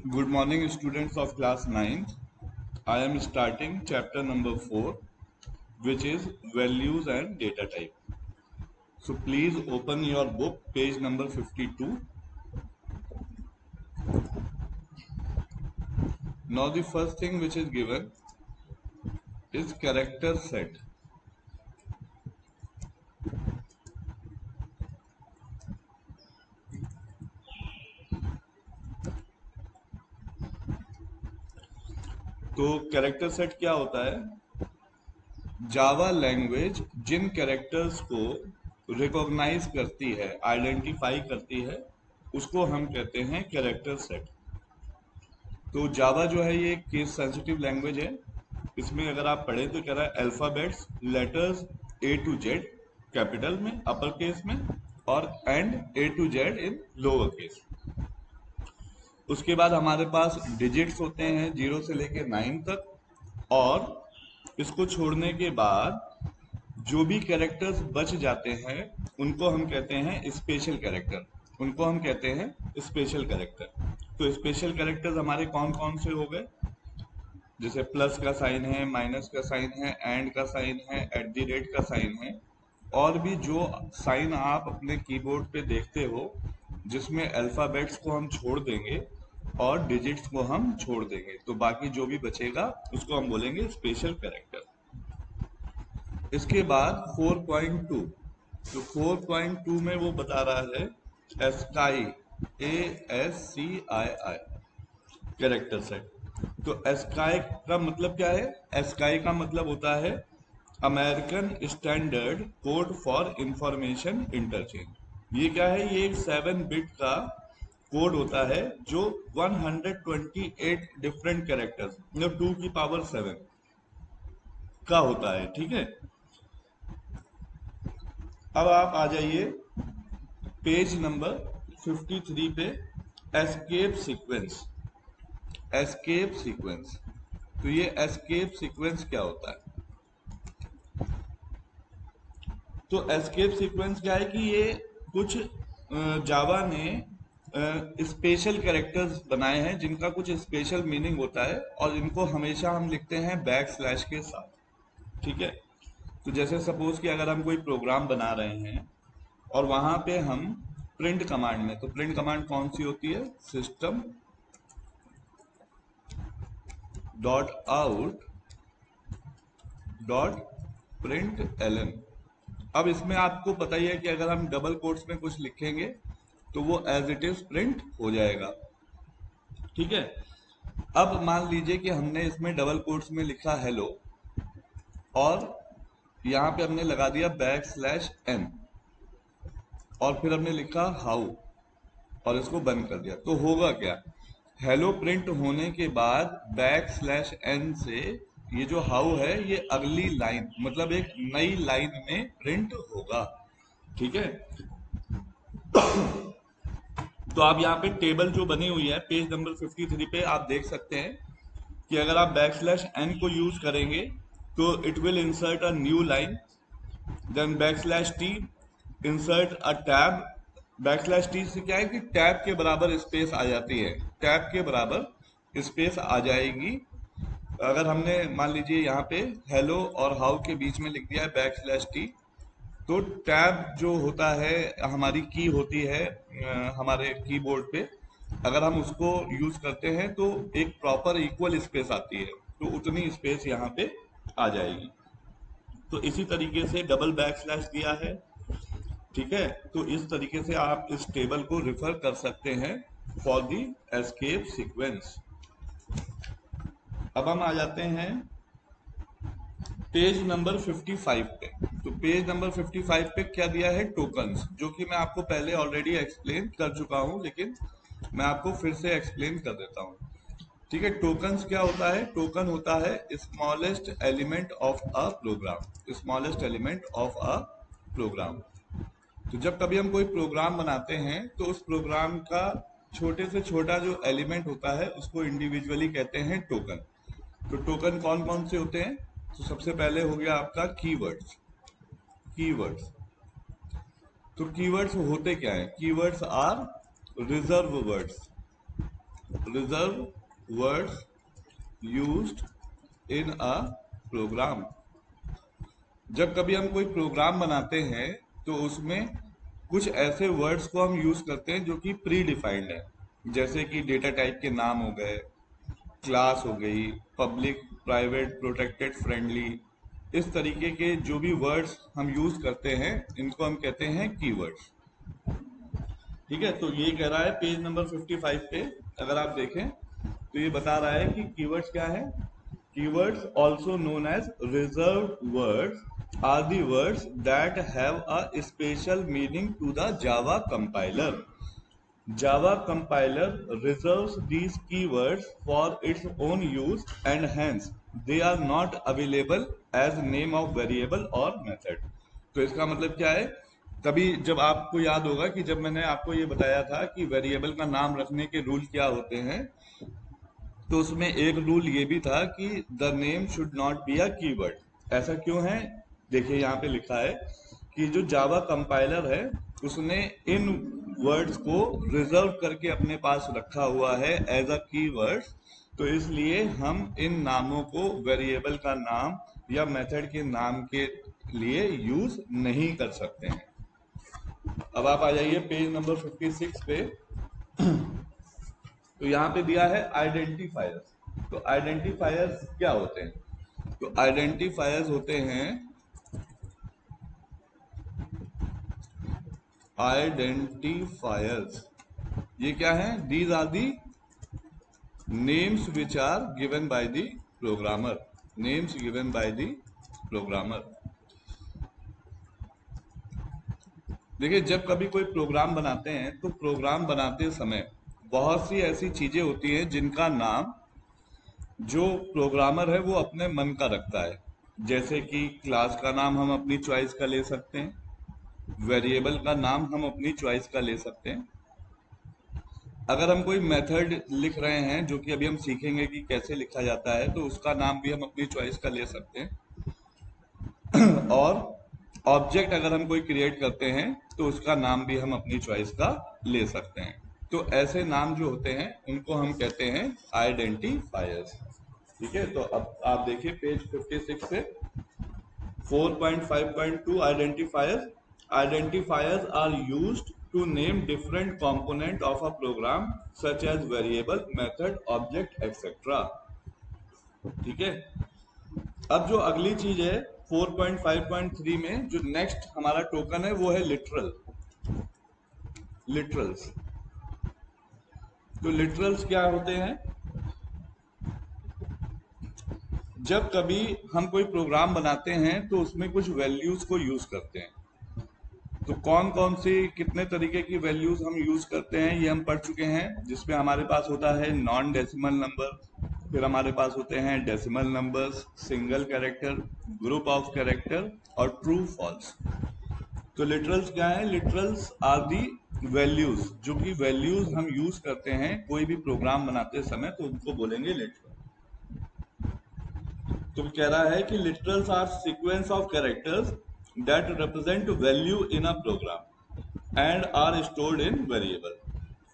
Good morning, students of class 9th. I am starting chapter number 4, which is values and data type. So please open your book, page number 52. Now the first thing which is given is character set. तो character set क्या होता है? Java language जिन characters को recognise करती है, identify करती है, उसको हम कहते हैं कैरेक्टर सेट। तो जावा जो है ये एक केस सेंसिटिव लैंग्वेज है। इसमें अगर आप पढ़ें तो कह रहा है alphabets letters A to Z capital में, अपर केस में, और and A to Z in lower case. उसके बाद हमारे पास डिजिट्स होते हैं 0 से लेके 9 तक, और इसको छोड़ने के बाद जो भी कैरेक्टर्स बच जाते हैं उनको हम कहते हैं स्पेशल कैरेक्टर। उनको हम कहते हैं स्पेशल कैरेक्टर। तो स्पेशल कैरेक्टर्स हमारे कौन कौन से हो गए? जैसे प्लस का साइन है, माइनस का साइन है, एंड का साइन है, एट द रेट का साइन है, और भी जो साइन आप अपने कीबोर्ड पे देखते हो जिसमें अल्फाबेट्स को हम छोड़ देंगे और डिजिट्स को हम छोड़ देंगे, तो बाकी जो भी बचेगा उसको हम बोलेंगे स्पेशल कैरेक्टर। इसके बाद 4.2, तो 4.2 में वो बता रहा है एस्काई, ASCII कैरेक्टर सेट। तो एस्काई का मतलब क्या है? एस्काई का मतलब होता है American standard code for information interchange. ये क्या है? ये एक 7 बिट का कोड होता है जो 128 डिफरेंट कैरेक्टर्स, मतलब 2 की पावर 7 का होता है। ठीक है, अब आप आ जाइए पेज नंबर 53 पे, एस्केप सीक्वेंस। एस्केप सीक्वेंस, तो ये एस्केप सीक्वेंस क्या होता है? तो एस्केप सीक्वेंस क्या है कि ये कुछ जावा ने स्पेशल कैरेक्टर्स बनाए हैं जिनका कुछ स्पेशल मीनिंग होता है, और इनको हमेशा हम लिखते हैं बैक स्लैश के साथ। ठीक है, तो जैसे सपोज कि अगर हम कोई प्रोग्राम बना रहे हैं और वहां पे हम प्रिंट कमांड में, तो प्रिंट कमांड कौन सी होती है? System dot out dot println एलन। अब इसमें आपको पता ही है कि अगर हम डबल कोट्स में कुछ लिखेंगे तो वो एज इट इज प्रिंट हो जाएगा। ठीक है, अब मान लीजिए कि हमने इसमें डबल कोट्स में लिखा हेलो, और यहाँ पे हमने लगा दिया बैक स्लैश एन, और फिर हमने लिखा हाउ, और इसको बंद कर दिया, तो होगा क्या? हेलो प्रिंट होने के बाद बैक स्लैश एन से ये जो हाउ है ये अगली लाइन, मतलब एक नई लाइन में प्रिंट होगा। ठीक है, तो आप यहाँ पे टेबल जो बनी हुई है पेज नंबर 53 पे आप देख सकते हैं कि अगर आप बैक स्लैश एन को यूज करेंगे तो it will insert a new line, then back slash T insert a tab. Back slash T से क्या है कि टैब के बराबर स्पेस आ जाती है, टैब के बराबर स्पेस आ जाएगी। अगर हमने मान लीजिए यहाँ पे हेलो और हाउ के बीच में लिख दिया है बैक स्लैश टी, तो टैब जो होता है हमारी की होती है हमारे कीबोर्ड पे, अगर हम उसको यूज करते हैं तो एक प्रॉपर इक्वल स्पेस आती है, तो उतनी स्पेस यहाँ पे आ जाएगी। तो इसी तरीके से डबल बैक स्लैश दिया है। ठीक है, तो इस तरीके से आप इस टेबल को रिफर कर सकते हैं फॉर दी एस्केप सीक्वेंस। अब हम आ जाते हैं पेज नंबर 55 पे। तो पेज नंबर 55 पे क्या दिया है? टोकन्स, जो कि मैं आपको पहले ऑलरेडी एक्सप्लेन कर चुका हूं, लेकिन मैं आपको फिर से एक्सप्लेन कर देता हूं। ठीक है, टोकन्स क्या होता है? टोकन होता है smallest element of a program, smallest element of a program. तो जब कभी हम कोई प्रोग्राम बनाते हैं तो उस प्रोग्राम का छोटे से छोटा जो एलिमेंट होता है उसको इंडिविजुअली कहते हैं टोकन। तो टोकन कौन कौन से होते हैं? तो सबसे पहले हो गया आपका कीवर्ड्स। कीवर्ड्स, तो कीवर्ड्स होते क्या है? Keywords are reserve words. Reserve words used in a program. जब कभी हम कोई प्रोग्राम बनाते हैं तो उसमें कुछ ऐसे वर्ड्स को हम यूज करते हैं जो कि प्री डिफाइंड है, जैसे कि डेटा टाइप के नाम हो गए, क्लास हो गई, पब्लिक, प्राइवेट, प्रोटेक्टेड, फ्रेंडली। इस तरीके के जो भी वर्ड्स हम यूज करते हैं इनको हम कहते हैं कीवर्ड्स। ठीक है, तो ये कह रहा है पेज नंबर 55 पे अगर आप देखें तो ये बता रहा है कि कीवर्ड्स क्या है। Keywords also known as reserved words are the words that have a special meaning to the Java compiler. Java compiler reserves these keywords for its own use and hence they are not available as name of variable or method। तो इसका मतलब क्या है, तभी जब आपको याद होगा कि जब मैंने आपको ये बताया था कि वेरिएबल का नाम रखने के रूल क्या होते हैं, तो उसमें एक रूल ये भी था कि the name should not be a keyword. ऐसा क्यों है, देखिए यहाँ पे लिखा है कि जो जावा कंपाइलर है उसने इन वर्ड्स को रिजर्व करके अपने पास रखा हुआ है एज अ कीवर्ड्स, तो इसलिए हम इन नामों को वेरिएबल का नाम या मेथड के नाम के लिए यूज नहीं कर सकते हैं। अब आप आ जाइए पेज नंबर 56 पे। तो यहाँ पे दिया है आइडेंटिफायर्स। तो आइडेंटिफायर्स क्या होते हैं, तो आइडेंटिफायर्स होते हैं आइडेंटिफायर्स ये क्या है, these are the names which are given by the programmer. Names given by the programmer. देखिए जब कभी कोई प्रोग्राम बनाते हैं तो प्रोग्राम बनाते समय बहुत सी ऐसी चीजें होती हैं जिनका नाम जो प्रोग्रामर है वो अपने मन का रखता है। जैसे कि क्लास का नाम हम अपनी चॉइस का ले सकते हैं, वेरिएबल का नाम हम अपनी चॉइस का ले सकते हैं। अगर हम कोई मेथड लिख रहे हैं जो कि अभी हम सीखेंगे कि कैसे लिखा जाता है, तो उसका नाम भी हम अपनी चॉइस का ले सकते हैं। और ऑब्जेक्ट अगर हम कोई क्रिएट करते हैं तो उसका नाम भी हम अपनी चॉइस का ले सकते हैं। तो ऐसे नाम जो होते हैं उनको हम कहते हैं आइडेंटिफायर्स। ठीक है, तो अब आप देखिए पेज 56 पे 4.5.2 identifiers. Identifiers are used to name different component of a program such as variable, method, object, etc. ठीक है, अब जो अगली चीज है 4.5.3 में जो नेक्स्ट हमारा टोकन है वो है लिटरल। लिटरल्स, तो लिटरल्स क्या होते हैं, जब कभी हम कोई प्रोग्राम बनाते हैं तो उसमें कुछ वैल्यूज को यूज करते हैं। तो कौन कौन सी कितने तरीके की वैल्यूज हम यूज करते हैं ये हम पढ़ चुके हैं, जिसमें हमारे पास होता है नॉन डेसिमल नंबर, फिर हमारे पास होते हैं decimal numbers, single character, group of character और ट्रू फॉल्स। तो लिटरल्स क्या है, लिटरल्स आर दी वैल्यूज, जो कि वैल्यूज हम यूज करते हैं कोई भी प्रोग्राम बनाते समय, तो उनको बोलेंगे लिटरल। तो कह रहा है कि literals are sequence of characters that represent value in a program and are stored in variable.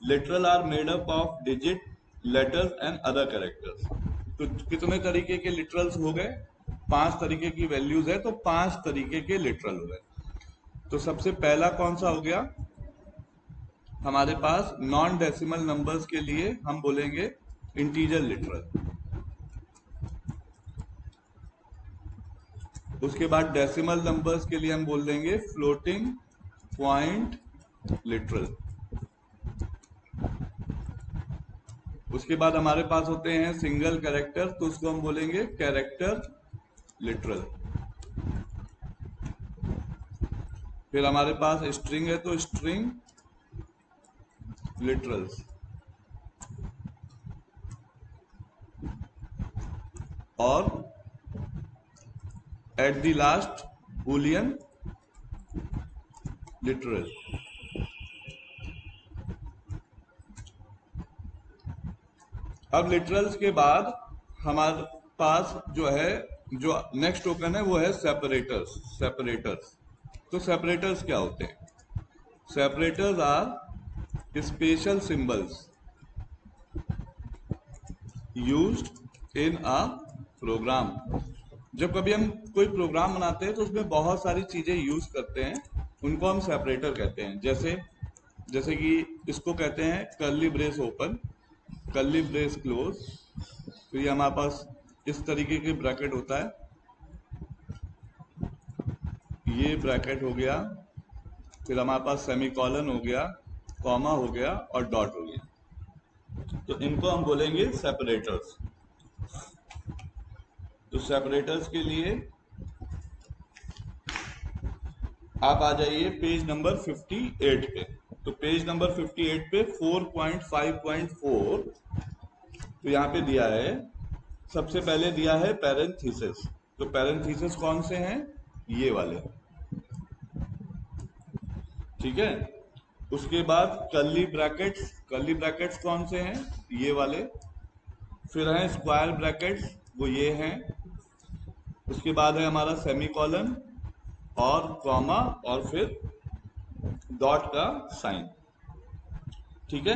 Literal are made up of digit, letters and other characters. तो कितने तरीके के लिटरल्स हो गए, 5 तरीके की वैल्यूज है तो 5 तरीके के लिटरल हो गए। तो सबसे पहला कौन सा हो गया हमारे पास, नॉन डेसिमल नंबर्स के लिए हम बोलेंगे इंटीजर लिटरल। उसके बाद डेसिमल नंबर्स के लिए हम बोल देंगे फ्लोटिंग पॉइंट लिटरल। उसके बाद हमारे पास होते हैं सिंगल कैरेक्टर, तो उसको हम बोलेंगे कैरेक्टर लिटरल। फिर हमारे पास स्ट्रिंग है तो स्ट्रिंग लिटरल्स। और at the last Boolean literal. अब लिटरल्स के बाद हमारे पास जो है, जो नेक्स्ट टोकन है वो है सेपरेटर्स। सेपरेटर्स, तो सेपरेटर्स क्या होते हैं, separators are special symbols used in a program. जब कभी हम कोई प्रोग्राम बनाते हैं तो उसमें बहुत सारी चीजें यूज करते हैं, उनको हम सेपरेटर कहते हैं। जैसे जैसे कि इसको कहते हैं curly brace open, curly brace close. तो ये हमारे पास इस तरीके के ब्रैकेट होता है, ये ब्रैकेट हो गया, फिर हमारे पास सेमीकॉलन हो गया, कॉमा हो गया और डॉट हो गया। तो इनको हम बोलेंगे सेपरेटर्स। तो सेपरेटर्स के लिए आप आ जाइए पेज नंबर 58 पे। तो पेज नंबर 58 पे 4.5.4 तो यहाँ पे दिया है, सबसे पहले दिया है पैरेंथेसिस। तो पैरेंथेसिस कौन से हैं? ये वाले, ठीक है। उसके बाद कर्ली ब्रैकेट्स, कर्ली ब्रैकेट्स कौन से हैं? ये वाले। फिर हैं स्क्वायर ब्रैकेट्स, वो ये हैं। उसके बाद है हमारा सेमीकॉलन और कॉमा और फिर डॉट का साइन, ठीक है।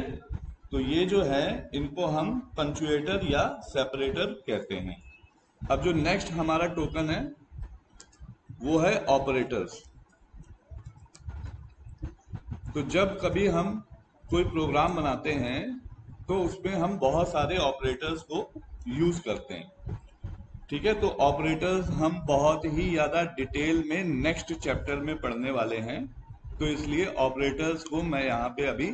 तो ये जो है इनको हम पंक्चुएटर या सेपरेटर कहते हैं। अब जो नेक्स्ट हमारा टोकन है वो है ऑपरेटर्स। तो जब कभी हम कोई प्रोग्राम बनाते हैं तो उसमें हम बहुत सारे ऑपरेटर्स को यूज करते हैं, ठीक है। तो ऑपरेटर्स हम बहुत ही ज़्यादा डिटेल में नेक्स्ट चैप्टर में पढ़ने वाले हैं, तो इसलिए ऑपरेटर्स को मैं यहाँ पे अभी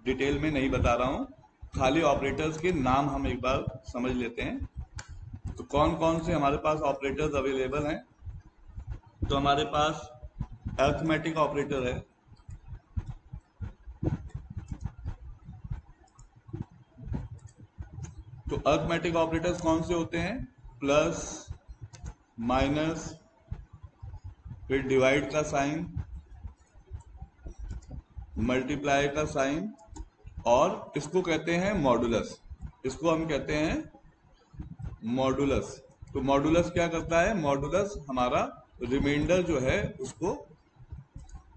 डिटेल में नहीं बता रहा हूँ। खाली ऑपरेटर्स के नाम हम एक बार समझ लेते हैं। तो कौन कौन से हमारे पास ऑपरेटर्स अवेलेबल हैं? तो हमारे पास अरिथमेटिक ऑपरेटर है, तो अरिथमेटिक ऑपरेटर्स कौन से होते हैं? प्लस, माइनस, फिर डिवाइड का साइन, मल्टीप्लाई का साइन, और इसको कहते हैं मॉडुलस। इसको हम कहते हैं मॉडुलस। तो मॉडुलस क्या करता है? मॉडुलस हमारा रिमाइंडर जो है उसको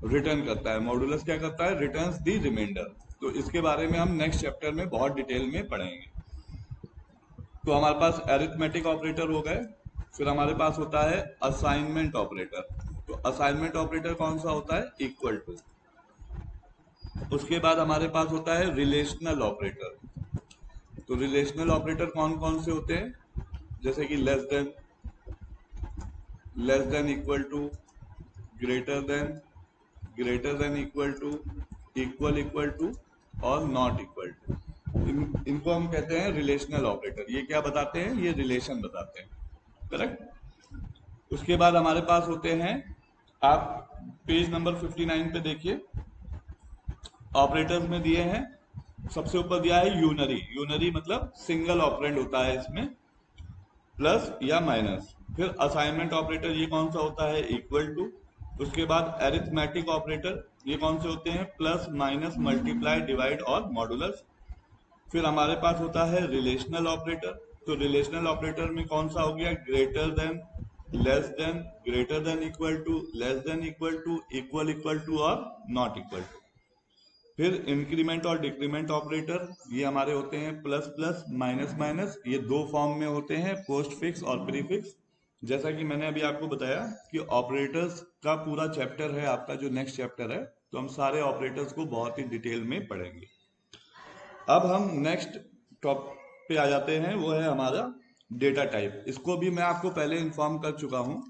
रिटर्न करता है। मॉडुलस क्या करता है? रिटर्न्स दी रिमाइंडर। तो इसके बारे में हम नेक्स्ट चैप्टर में बहुत डिटेल में पढ़ेंगे। तो हमारे पास अरिथमेटिक ऑपरेटर हो गए। फिर हमारे पास होता है असाइनमेंट ऑपरेटर। तो असाइनमेंट ऑपरेटर कौन सा होता है? Equal to. उसके बाद हमारे पास होता है रिलेशनल ऑपरेटर। तो रिलेशनल ऑपरेटर कौन कौन से होते हैं? जैसे कि less than equal to, greater than equal to और नॉट इक्वल टू। इनको हम कहते हैं रिलेशनल ऑपरेटर। ये क्या बताते हैं? ये रिलेशन बताते हैं, करेक्ट। उसके बाद हमारे पास होते हैं, आप पेज नंबर 59 पे देखिए, ऑपरेटर्स में दिए हैं। सबसे ऊपर दिया है यूनरी। यूनरी मतलब सिंगल ऑपरेंड होता है इसमें, प्लस या माइनस। फिर असाइनमेंट ऑपरेटर, ये कौन सा होता है? Equal to. उसके बाद अरिथमेटिक ऑपरेटर, ये कौन से होते हैं? प्लस, माइनस, मल्टीप्लाई, डिवाइड और मॉडुलस। फिर हमारे पास होता है रिलेशनल ऑपरेटर। तो रिलेशनल ऑपरेटर में कौन सा हो गया? Greater than, less than, greater than equal to, less than equal to और नॉट इक्वल टू। फिर इंक्रीमेंट और डिक्रीमेंट ऑपरेटर, ये हमारे होते हैं प्लस प्लस, माइनस माइनस। ये दो फॉर्म में होते हैं, पोस्ट फिक्स और प्रीफिक्स। जैसा कि मैंने अभी आपको बताया कि ऑपरेटर्स का पूरा चैप्टर है आपका जो नेक्स्ट चैप्टर है, तो हम सारे ऑपरेटर्स को बहुत ही डिटेल में पढ़ेंगे। अब हम नेक्स्ट टॉप पे आ जाते हैं, वो है हमारा डेटा टाइप। इसको भी मैं आपको पहले इन्फॉर्म कर चुका हूँ,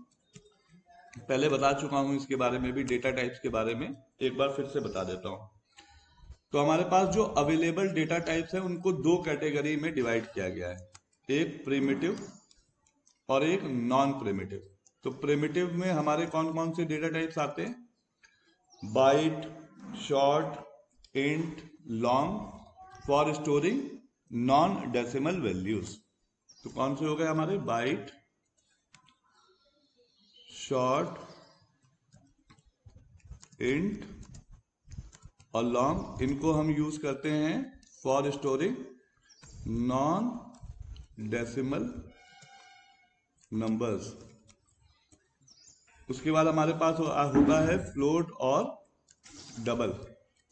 पहले बता चुका हूँ इसके बारे में भी, डेटा टाइप्स के बारे में एक बार फिर से बता देता हूँ। तो हमारे पास जो अवेलेबल डेटा टाइप्स हैं उनको दो कैटेगरी में डिवाइड किया गया है, एक प्रिमिटिव और एक नॉन प्रिमिटिव। तो प्रिमिटिव में हमारे कौन कौन से डेटा टाइप्स आते हैं? Byte, short, int, long for storing non decimal values. तो कौन से हो गए हमारे? बाइट, शॉर्ट, इंट और लॉन्ग। इनको हम यूज करते हैं for storing non decimal numbers. उसके बाद हमारे पास होता है फ्लोट और डबल।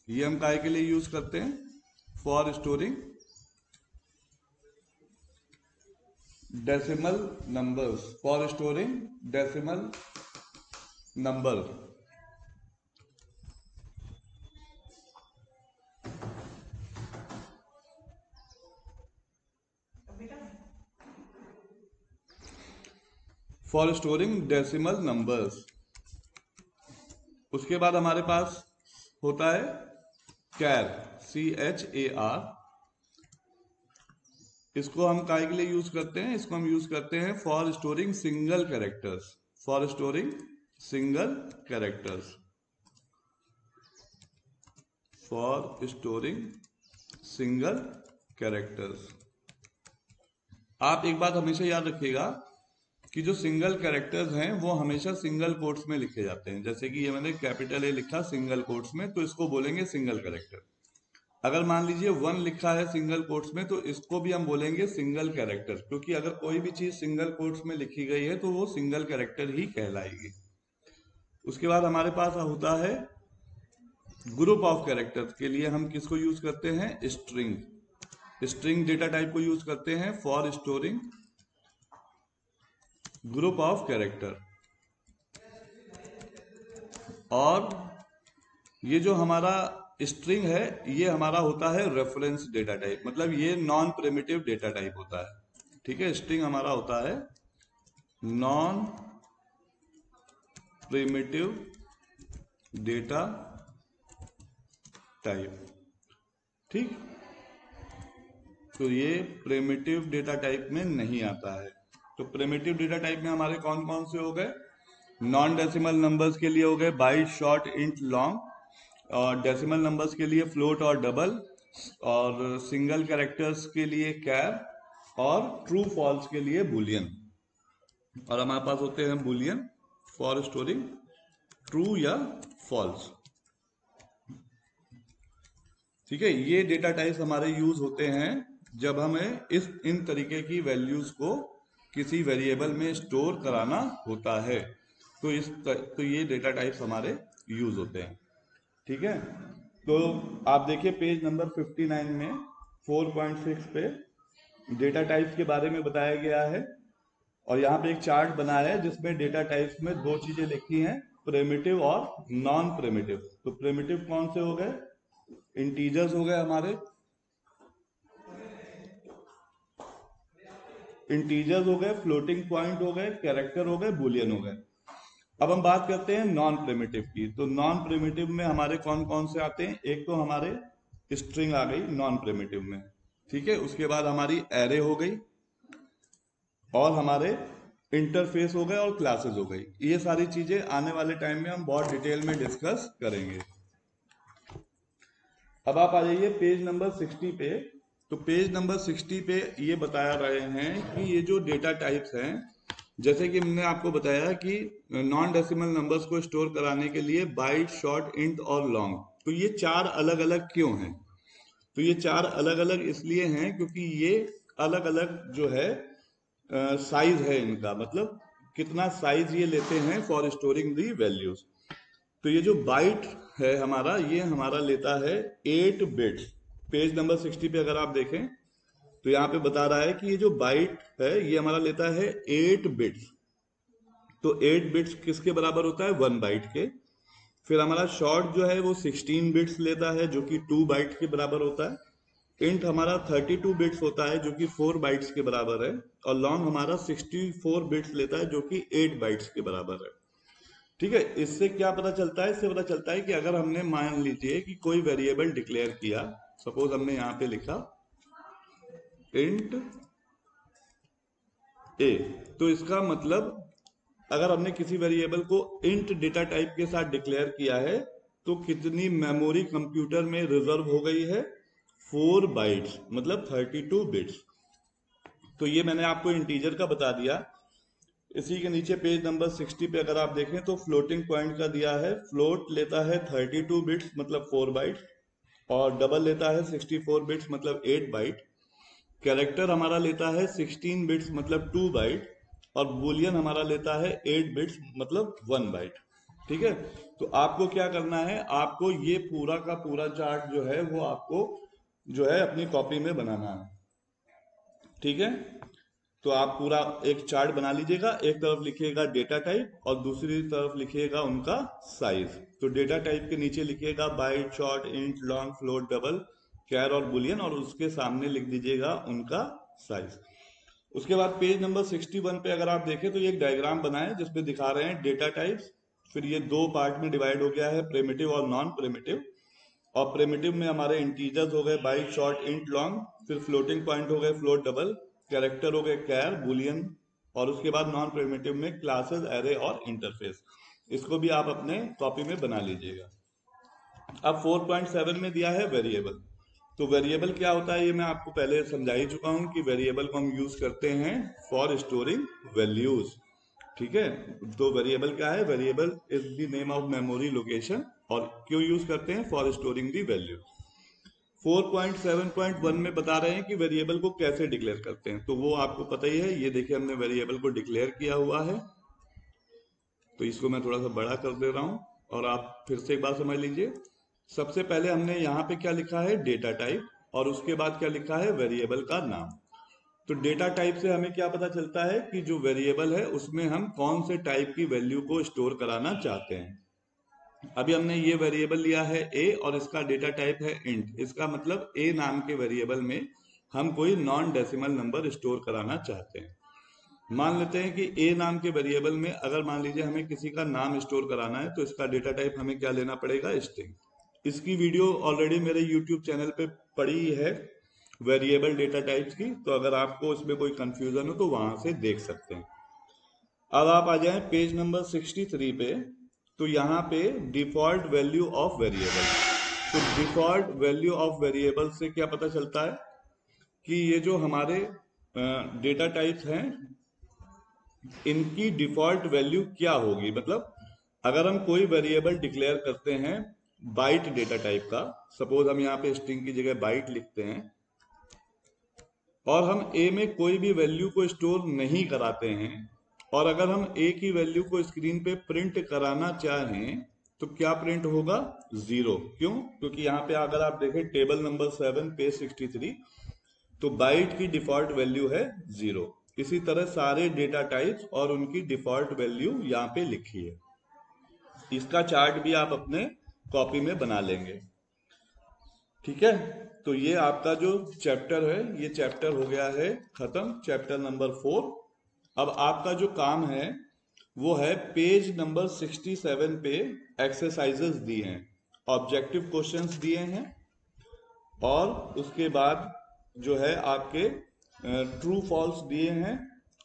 ये हम काय के लिए यूज करते हैं? For storing decimal numbers, for storing decimal number. For storing decimal numbers. उसके बाद हमारे पास होता है कैर, CHAR। इसको हम काय के लिए यूज करते हैं? इसको हम यूज करते हैं for storing single characters, for storing single characters, for storing single characters. आप एक बात हमेशा याद रखिएगा कि जो सिंगल कैरेक्टर्स हैं वो हमेशा सिंगल कोट्स में लिखे जाते हैं। जैसे कि ये मैंने कैपिटल ए लिखा सिंगल कोट्स में, तो इसको बोलेंगे सिंगल कैरेक्टर। अगर मान लीजिए 1 लिखा है सिंगल कोट्स में, तो इसको भी हम बोलेंगे सिंगल कैरेक्टर, क्योंकि अगर कोई भी चीज सिंगल कोट्स में लिखी गई है तो वो सिंगल कैरेक्टर ही कहलाएगी। उसके बाद हमारे पास होता है ग्रुप ऑफ कैरेक्टर्स के लिए हम किसको यूज करते हैं? स्ट्रिंग। स्ट्रिंग डेटा टाइप को यूज करते हैं for storing group of character. और ये जो हमारा स्ट्रिंग है ये हमारा होता है रेफरेंस डेटा टाइप, मतलब ये नॉन प्रिमिटिव डेटा टाइप होता है। ठीक है, स्ट्रिंग हमारा होता है नॉन प्रिमिटिव डेटा टाइप। ठीक, तो ये प्रिमिटिव डेटा टाइप में नहीं आता है। तो प्रिमिटिव डेटा टाइप में हमारे कौन कौन से हो गए? नॉन डेसिमल नंबर्स के लिए हो गए बाइट, शॉर्ट, इंट, लॉन्ग। और डेसिमल नंबर्स के लिए फ्लोट और डबल। और सिंगल कैरेक्टर्स के लिए कैर। और ट्रू फॉल्स के लिए बुलियन। और हमारे पास होते हैं बुलियन फॉर स्टोरिंग ट्रू या फॉल्स। ठीक है, ये डेटा टाइप्स हमारे यूज होते हैं जब हमें इन तरीके की वैल्यूज को किसी वेरिएबल में स्टोर कराना होता है। तो ये डेटा टाइप्स हमारे यूज होते हैं। ठीक है, तो आप देखिए पेज नंबर 59 में 4.6 पे डेटा टाइप्स के बारे में बताया गया है। और यहाँ पे एक चार्ट बना है जिसमें डेटा टाइप्स में दो चीजें लिखी हैं, प्रिमिटिव और नॉन प्रिमिटिव। तो प्रिमिटिव कौन से हो गए? इंटीजर्स हो गए हमारे, इंटीजर्स हो गए, फ्लोटिंग पॉइंट हो गए, कैरेक्टर हो गए, बुलियन हो गए। अब हम बात करते हैं नॉन प्रिमिटिव की। तो नॉन प्रिमिटिव में हमारे कौन कौन से आते हैं? एक तो हमारे स्ट्रिंग आ गई नॉन प्रिमिटिव में। ठीक है, उसके बाद हमारी एरे हो गई, और हमारे इंटरफेस हो गए, और क्लासेस हो गई। ये सारी चीजें आने वाले टाइम में हम बहुत डिटेल में डिस्कस करेंगे। अब आप आ जाइए पेज नंबर 60 पे। तो पेज नंबर 60 पे ये बता रहे हैं कि ये जो डेटा टाइप्स हैं, जैसे कि हमने आपको बताया कि नॉन डेसिमल नंबर्स को स्टोर कराने के लिए बाइट, शॉर्ट, इंट और लॉन्ग। तो ये चार अलग अलग क्यों हैं? तो ये चार अलग अलग इसलिए हैं क्योंकि ये अलग अलग जो है साइज है इनका, मतलब कितना साइज ये लेते हैं फॉर स्टोरिंग दी वैल्यूज। तो ये जो बाइट है हमारा, ये हमारा लेता है 8 बिट्स। पेज नंबर 60 पे अगर आप देखें तो यहाँ पे बता रहा है कि ये जो बाइट है ये हमारा लेता है 8 बिट्स। तो 8 बिट्स किसके बराबर होता है? 1 बाइट के। फिर हमारा शॉर्ट जो है वो 16 बिट्स लेता है, जो कि 2 बाइट के बराबर होता है। इंट हमारा 32 बिट्स होता है, जो कि 4 बाइट्स के बराबर है। और लॉन्ग हमारा 64 बिट्स लेता है, जो कि 8 बाइट्स के बराबर है। ठीक है, इससे क्या पता चलता है? इससे पता चलता है कि अगर हमने मान लीजिए कि कोई वेरिएबल डिक्लेयर किया, सपोज हमने यहां पे लिखा इंट ए, तो इसका मतलब अगर हमने किसी वेरिएबल को इंट डेटा टाइप के साथ डिक्लेयर किया है तो कितनी मेमोरी कंप्यूटर में रिजर्व हो गई है? 4 बाइट्स, मतलब 32 बिट्स। तो ये मैंने आपको इंटीजर का बता दिया। इसी के नीचे पेज नंबर 60 पे अगर आप देखें तो फ्लोटिंग पॉइंट का दिया है। फ्लोट लेता है 32 बिट्स, मतलब 4 बाइट्स। और डबल लेता है 64 बिट्स, मतलब 8 बाइट। कैरेक्टर हमारा लेता है 16 बिट्स, मतलब 2 बाइट। और बुलियन हमारा लेता है 8 बिट्स, मतलब 1 बाइट। ठीक है, तो आपको क्या करना है? आपको ये पूरा का पूरा चार्ट जो है वो आपको जो है अपनी कॉपी में बनाना है। ठीक है, तो आप पूरा एक चार्ट बना लीजिएगा, एक तरफ लिखिएगा डेटा टाइप और दूसरी तरफ लिखिएगा उनका साइज। तो डेटा टाइप के नीचे लिखिएगा byte, short, int, long, float, double, char और बुलियन, और उसके सामने लिख दीजिएगा उनका साइज। उसके बाद पेज नंबर 61 पे अगर आप देखें तो ये एक डायग्राम बना है जिसमें दिखा रहे हैं डेटा टाइप्स। फिर ये दो पार्ट में डिवाइड हो गया है, प्रिमिटिव और नॉन प्रिमिटिव। और प्रिमिटिव में हमारे इंटीजर्स हो गए बाइट, शॉर्ट, इंट, लॉन्ग, फिर फ्लोटिंग पॉइंट हो गए फ्लोट, डबल, कैरेक्टर हो गए कैर, बुलियन, और उसके बाद नॉन प्रिमिटिव में क्लासेस, एरे और इंटरफेस। इसको भी आप अपने कॉपी में बना लीजिएगा। अब 4.7 में दिया है वेरिएबल। तो वेरिएबल क्या होता है ये मैं आपको पहले समझा ही चुका हूं कि वेरिएबल को हम यूज करते हैं फॉर स्टोरिंग वैल्यूज। ठीक है, तो वेरिएबल क्या है? Variable is the name of memory location. और क्यों यूज करते हैं? For storing the value. 4.7.1 में बता रहे हैं कि वेरिएबल को कैसे डिक्लेयर करते हैं, तो वो आपको पता ही है। ये देखिए हमने वेरिएबल को डिक्लेयर किया हुआ है, तो इसको मैं थोड़ा सा बड़ा कर दे रहा हूं और आप फिर से एक बार समझ लीजिए। सबसे पहले हमने यहाँ पे क्या लिखा है? डेटा टाइप, और उसके बाद क्या लिखा है? वेरिएबल का नाम। तो डेटा टाइप से हमें क्या पता चलता है कि जो वेरिएबल है उसमें हम कौन से टाइप की वैल्यू को स्टोर कराना चाहते हैं। अभी हमने ये वेरिएबल लिया है a और इसका डेटा टाइप है इंट। इसका मतलब a नाम के वेरिएबल में हम कोई नॉन डेसिमल नंबर स्टोर कराना चाहते हैं। मान लेते हैं कि a नाम के वेरिएबल में अगर मान लीजिए हमें किसी का नाम स्टोर कराना है, तो इसका डेटा टाइप हमें क्या लेना पड़ेगा? स्ट्रिंग। इसकी वीडियो ऑलरेडी मेरे यूट्यूब चैनल पे पड़ी है वेरिएबल डेटा टाइप्स की, तो अगर आपको इसमें कोई कंफ्यूजन हो तो वहां से देख सकते हैं। अब आप आ जाएं पेज नंबर 63 पे, तो यहाँ पे डिफॉल्ट वैल्यू ऑफ वेरिएबल। तो डिफॉल्ट वैल्यू ऑफ वेरिएबल से क्या पता चलता है कि ये जो हमारे डेटा टाइप्स हैं इनकी डिफॉल्ट वैल्यू क्या होगी। मतलब अगर हम कोई वेरिएबल डिक्लेयर करते हैं बाइट डेटा टाइप का, सपोज हम यहाँ पे स्ट्रिंग की जगह बाइट लिखते हैं, और हम a में कोई भी वैल्यू को स्टोर नहीं कराते हैं, और अगर हम a की वैल्यू को स्क्रीन पे प्रिंट कराना चाहें तो क्या प्रिंट होगा? 0। क्यों? क्योंकि यहाँ पे अगर आप देखें टेबल नंबर 7 पेज 63, तो बाइट की डिफॉल्ट वैल्यू है 0। इसी तरह सारे डेटा टाइप्स और उनकी डिफॉल्ट वैल्यू यहाँ पे लिखी है। इसका चार्ट भी आप अपने कॉपी में बना लेंगे। ठीक है, तो ये आपका जो चैप्टर है ये चैप्टर हो गया है खत्म, चैप्टर नंबर 4। अब आपका जो काम है वो है पेज नंबर 67 पे एक्सरसाइजेस दिए हैं, ऑब्जेक्टिव क्वेश्चंस दिए हैं, और उसके बाद जो है आपके ट्रू फॉल्स दिए हैं,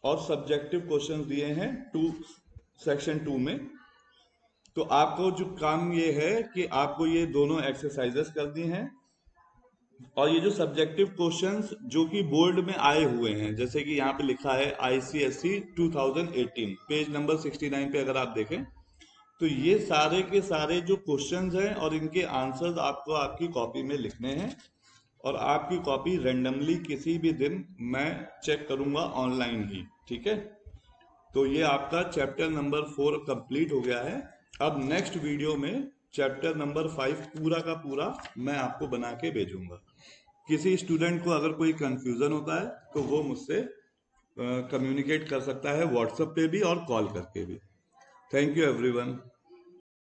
और सब्जेक्टिव क्वेश्चंस दिए हैं सेक्शन 2 में। तो आपको जो काम ये है कि आपको ये दोनों एक्सरसाइजेस करनी है, और ये जो सब्जेक्टिव क्वेश्चंस जो कि बोर्ड में आए हुए हैं, जैसे कि यहाँ पे लिखा है ICSE 2018 पेज नंबर 69 पे अगर आप देखें, तो ये सारे के सारे जो क्वेश्चंस हैं और इनके आंसर्स आपको आपकी कॉपी में लिखने हैं, और आपकी कॉपी रेंडमली किसी भी दिन मैं चेक करूंगा ऑनलाइन ही। ठीक है, तो ये आपका चैप्टर नंबर 4 कंप्लीट हो गया है। अब नेक्स्ट वीडियो में चैप्टर नंबर 5 पूरा का पूरा मैं आपको बना के भेजूंगा। किसी स्टूडेंट को अगर कोई कंफ्यूजन होता है तो वो मुझसे कम्युनिकेट कर सकता है व्हाट्सएप पे भी और कॉल करके भी। Thank you everyone.